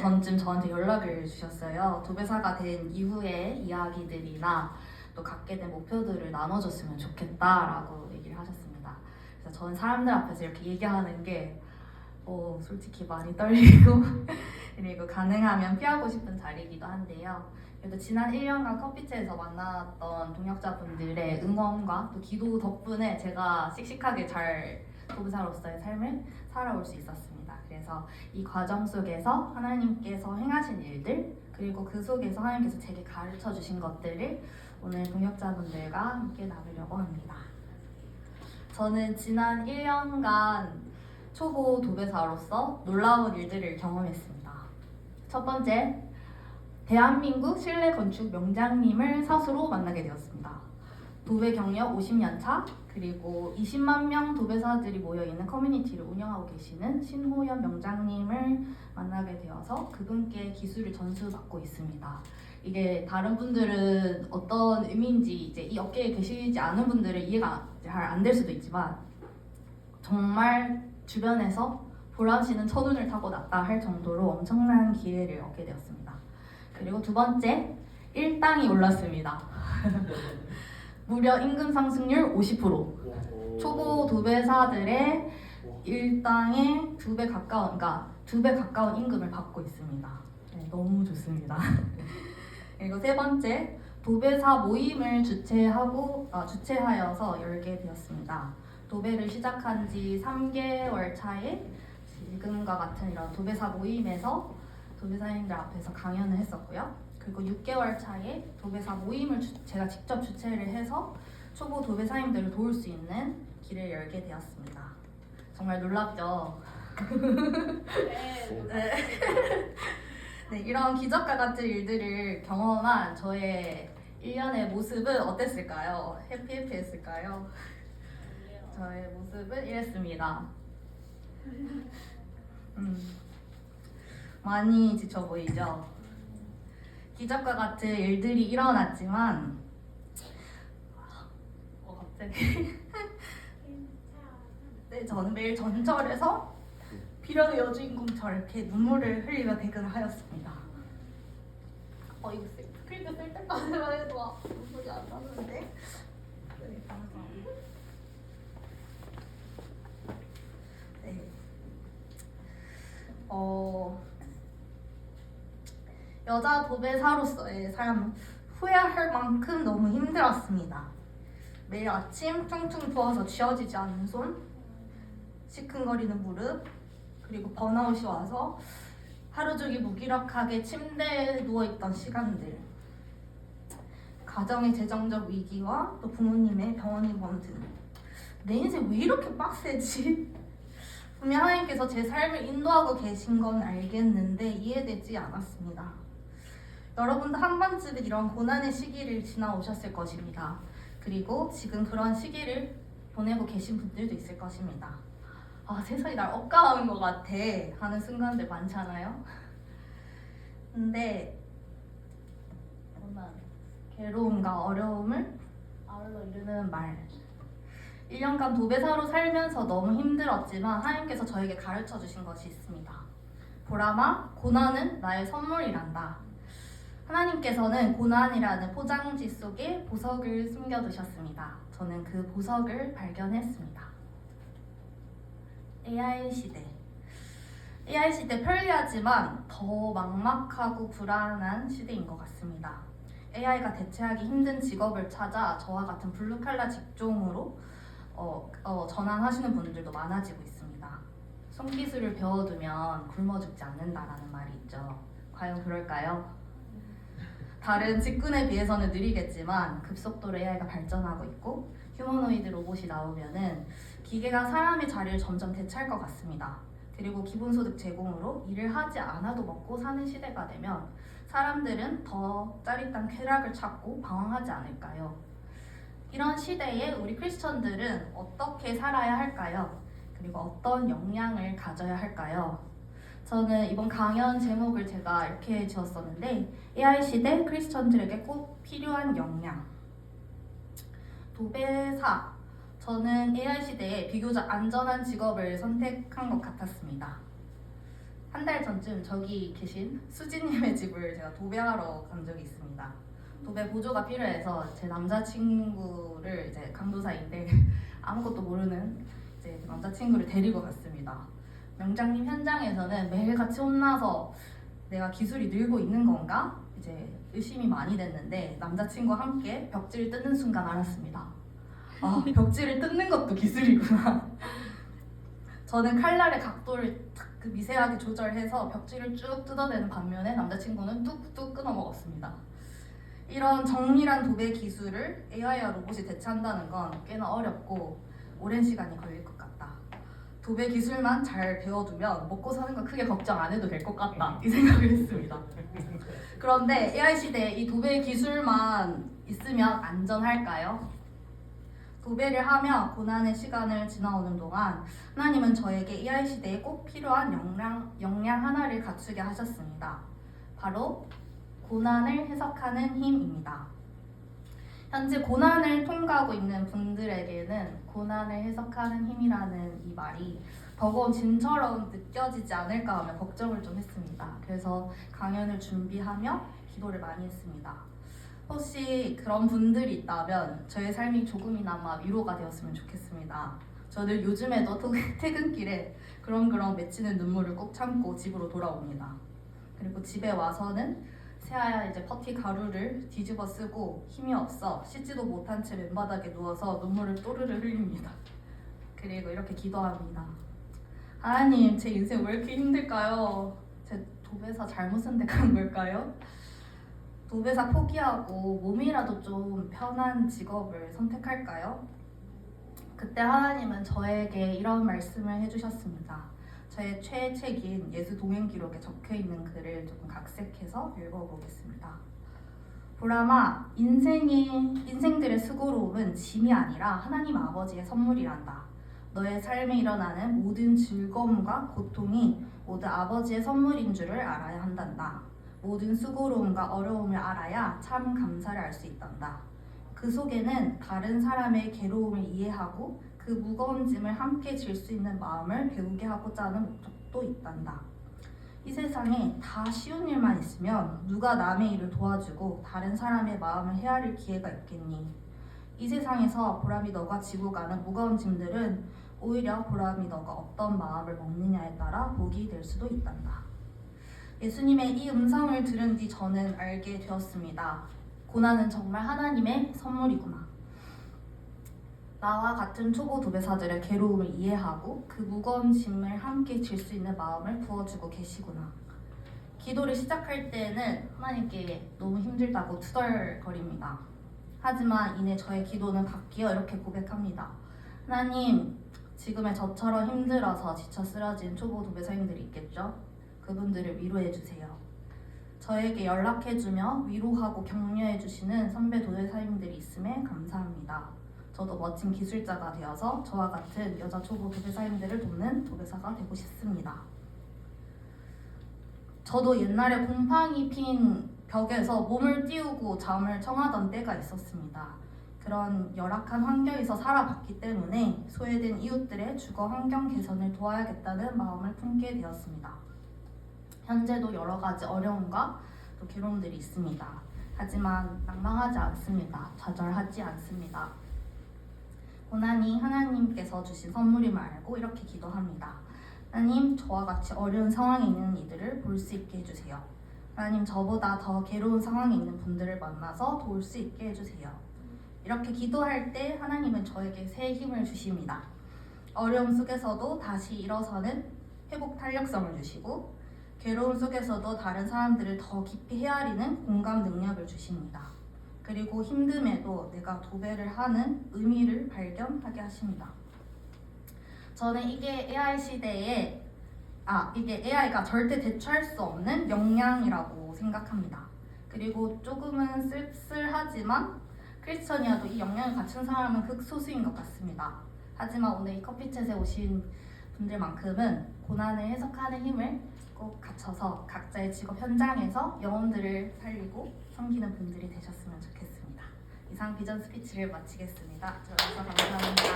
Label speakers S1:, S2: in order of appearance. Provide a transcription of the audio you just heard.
S1: 전쯤 저한테 연락을 주셨어요. 도배사가 된 이후의 이야기들이나 또 갖게 된 목표들을 나눠줬으면 좋겠다라고 얘기를 하셨습니다. 그래서 저는 사람들 앞에서 이렇게 얘기하는 게 솔직히 많이 떨리고 그리고 가능하면 피하고 싶은 자리이기도 한데요. 그래도 지난 1년간 커피채에서 만났던 동역자분들의 응원과 또 기도 덕분에 제가 씩씩하게 잘 도배사로서의 삶을 살아올 수 있었습니다. 그래서 이 과정 속에서 하나님께서 행하신 일들, 그리고 그 속에서 하나님께서 제게 가르쳐 주신 것들을 오늘 동역자분들과 함께 나누려고 합니다. 저는 지난 1년간 초보 도배사로서 놀라운 일들을 경험했습니다. 첫 번째, 대한민국 실내 건축 명장님을 사수로 만나게 되었습니다. 도배 경력 50년 차, 그리고 20만 명 도배사들이 모여있는 커뮤니티를 운영하고 계시는 신호연 명장님을 만나게 되어서 그분께 기술을 전수받고 있습니다. 이게 다른 분들은 어떤 의미인지 이제 이 업계에 계시지 않은 분들은 이해가 잘 안 될 수도 있지만 정말 주변에서 보람씨는 첫눈을 타고 났다 할 정도로 엄청난 기회를 얻게 되었습니다. 그리고 두 번째, 일당이 올랐습니다. 무려 임금 상승률 50%. 초보 도배사들의 일당의 2배 가까운, 그러니까 2배 가까운 임금을 받고 있습니다. 네, 너무 좋습니다. 그리고 세 번째, 도배사 모임을 주최하여서 열게 되었습니다. 도배를 시작한 지 3개월 차에 지금과 같은 이런 도배사 모임에서 도배사님들 앞에서 강연을 했었고요. 그리고 6개월 차에 도배사 모임을 제가 직접 주최를 해서 초보 도배사님들을 도울 수 있는 길을 열게 되었습니다. 정말 놀랍죠? 네. 네, 이런 기적과 같은 일들을 경험한 저의 1년의 모습은 어땠을까요? 해피했을까요? 저의 모습은 이랬습니다. 많이 지쳐 보이죠? 기적과 같은 일들이 일어났지만 갑자기 네, 저는 매일 전철에서 비련의 여주인공처럼 이렇게 눈물을 흘리며 퇴근하였습니다. 이거 스크립트 쓸 때까지만 해도 눈물이 안 나는데. 네, 감사합니다. 네. 여자 도배사로서의 삶 후회할 만큼 너무 힘들었습니다. 매일 아침 퉁퉁 부어서 쥐어지지 않는 손, 시큰거리는 무릎, 그리고 번아웃이 와서 하루 종일 무기력하게 침대에 누워있던 시간들, 가정의 재정적 위기와 또 부모님의 병원 입원 등 내 인생 왜 이렇게 빡세지? 분명 하나님께서 제 삶을 인도하고 계신 건 알겠는데 이해되지 않았습니다. 여러분도 한 번쯤은 이런 고난의 시기를 지나오셨을 것입니다. 그리고 지금 그런 시기를 보내고 계신 분들도 있을 것입니다. 세상이 날 억까하는 것 같아 하는 순간들 많잖아요. 근데 괴로움과 어려움을 아울러 이루는 말, 1년간 도배사로 살면서 너무 힘들었지만 하나님께서 저에게 가르쳐 주신 것이 있습니다. 보람아, 고난은 나의 선물이란다. 하나님께서는 고난이라는 포장지 속에 보석을 숨겨두셨습니다. 저는 그 보석을 발견했습니다. AI 시대. AI 시대 편리하지만 더 막막하고 불안한 시대인 것 같습니다. AI가 대체하기 힘든 직업을 찾아 저와 같은 블루칼라 직종으로 전환하시는 분들도 많아지고 있습니다. 손기술을 배워두면 굶어 죽지 않는다라는 말이 있죠. 과연 그럴까요? 다른 직군에 비해서는 느리겠지만 급속도로 AI가 발전하고 있고 휴머노이드 로봇이 나오면은 기계가 사람의 자리를 점점 대체할 것 같습니다. 그리고 기본소득 제공으로 일을 하지 않아도 먹고 사는 시대가 되면 사람들은 더 짜릿한 쾌락을 찾고 방황하지 않을까요? 이런 시대에 우리 크리스천들은 어떻게 살아야 할까요? 그리고 어떤 역량을 가져야 할까요? 저는 이번 강연 제목을 제가 이렇게 지었었는데 AI 시대 크리스천들에게 꼭 필요한 역량. 도배사. 저는 AI 시대에 비교적 안전한 직업을 선택한 것 같았습니다. 한 달 전쯤 저기 계신 수지님의 집을 제가 도배하러 간 적이 있습니다. 도배 보조가 필요해서 제 남자친구를 이제 강도사인데 아무것도 모르는 이제 남자친구를 데리고 갔습니다. 명장님 현장에서는 매일 같이 혼나서 내가 기술이 늘고 있는 건가? 이제 의심이 많이 됐는데 남자친구와 함께 벽지를 뜯는 순간 알았습니다. 아, 벽지를 뜯는 것도 기술이구나. 저는 칼날의 각도를 그 미세하게 조절해서 벽지를 쭉 뜯어내는 반면에 남자친구는 뚝뚝 끊어 먹었습니다. 이런 정밀한 도배 기술을 AI와 로봇이 대체한다는 건 꽤나 어렵고 오랜 시간이 걸릴 것 같다. 도배 기술만 잘 배워두면 먹고 사는 건 크게 걱정 안 해도 될 것 같다. 이 생각을 했습니다. 그런데 AI 시대에 이 도배 기술만 있으면 안전할까요? 도배를 하며 고난의 시간을 지나오는 동안 하나님은 저에게 AI 시대에 꼭 필요한 역량 하나를 갖추게 하셨습니다. 바로 고난을 해석하는 힘입니다. 현재 고난을 통과하고 있는 분들에게는 고난을 해석하는 힘이라는 이 말이 버거운 진처럼 느껴지지 않을까 하며 걱정을 좀 했습니다. 그래서 강연을 준비하며 기도를 많이 했습니다. 혹시 그런 분들이 있다면 저의 삶이 조금이나마 위로가 되었으면 좋겠습니다. 저는 요즘에도 퇴근길에 그렁그렁 맺히는 눈물을 꼭 참고 집으로 돌아옵니다. 그리고 집에 와서는 새하얀 이제 퍼티 가루를 뒤집어 쓰고 힘이 없어 씻지도 못한 채 맨바닥에 누워서 눈물을 또르르 흘립니다. 그리고 이렇게 기도합니다. 하나님, 제 인생 왜 이렇게 힘들까요? 제 도배사 잘못 선택한 걸까요? 도배사 포기하고 몸이라도 좀 편한 직업을 선택할까요? 그때 하나님은 저에게 이런 말씀을 해주셨습니다. 저의 최애책인 예수 동행 기록에 적혀있는 글을 조금 각색해서 읽어보겠습니다. 보람아, 인생들의 수고로움은 짐이 아니라 하나님 아버지의 선물이란다. 너의 삶에 일어나는 모든 즐거움과 고통이 모두 아버지의 선물인 줄을 알아야 한단다. 모든 수고로움과 어려움을 알아야 참 감사를 알 수 있단다. 그 속에는 다른 사람의 괴로움을 이해하고 그 무거운 짐을 함께 질 수 있는 마음을 배우게 하고자 하는 목적도 있단다. 이 세상에 다 쉬운 일만 있으면 누가 남의 일을 도와주고 다른 사람의 마음을 헤아릴 기회가 있겠니? 이 세상에서 보람이 너가 지고 가는 무거운 짐들은 오히려 보람이 너가 어떤 마음을 먹느냐에 따라 복이 될 수도 있단다. 예수님의 이 음성을 들은 뒤 저는 알게 되었습니다. 고난은 정말 하나님의 선물이구나. 나와 같은 초보 도배사들의 괴로움을 이해하고 그 무거운 짐을 함께 질 수 있는 마음을 부어주고 계시구나. 기도를 시작할 때는 하나님께 너무 힘들다고 투덜거립니다. 하지만 이내 저의 기도는 바뀌어 이렇게 고백합니다. 하나님, 지금의 저처럼 힘들어서 지쳐 쓰러진 초보 도배사님들이 있겠죠? 그분들을 위로해주세요. 저에게 연락해주며 위로하고 격려해주시는 선배 도배사님들이 있음에 감사합니다. 저도 멋진 기술자가 되어서 저와 같은 여자 초보 도배사님들을 돕는 도배사가 되고 싶습니다. 저도 옛날에 곰팡이 핀 벽에서 몸을 띄우고 잠을 청하던 때가 있었습니다. 그런 열악한 환경에서 살아봤기 때문에 소외된 이웃들의 주거 환경 개선을 도와야겠다는 마음을 품게 되었습니다. 현재도 여러 가지 어려움과 또 괴로움들이 있습니다. 하지만 낭망하지 않습니다. 좌절하지 않습니다. 고난이 하나님께서 주신 선물임을 알고 이렇게 기도합니다. 하나님, 저와 같이 어려운 상황에 있는 이들을 볼 수 있게 해주세요. 하나님, 저보다 더 괴로운 상황에 있는 분들을 만나서 도울 수 있게 해주세요. 이렇게 기도할 때 하나님은 저에게 새 힘을 주십니다. 어려움 속에서도 다시 일어서는 회복 탄력성을 주시고 괴로움 속에서도 다른 사람들을 더 깊이 헤아리는 공감 능력을 주십니다. 그리고 힘듦에도 내가 도배를 하는 의미를 발견하게 하십니다. 저는 이게 AI 시대에 이게 AI가 절대 대체할 수 없는 역량이라고 생각합니다. 그리고 조금은 쓸쓸하지만 크리스천이어도 이 역량을 갖춘 사람은 극소수인 것 같습니다. 하지만 오늘 이 커피챗에 오신 분들만큼은 고난을 해석하는 힘을 꼭 갖춰서 각자의 직업 현장에서 영혼들을 살리고 섬기는 분들이 되셨으면 좋겠습니다. 이상 비전 스피치를 마치겠습니다. 들어주셔서 감사합니다.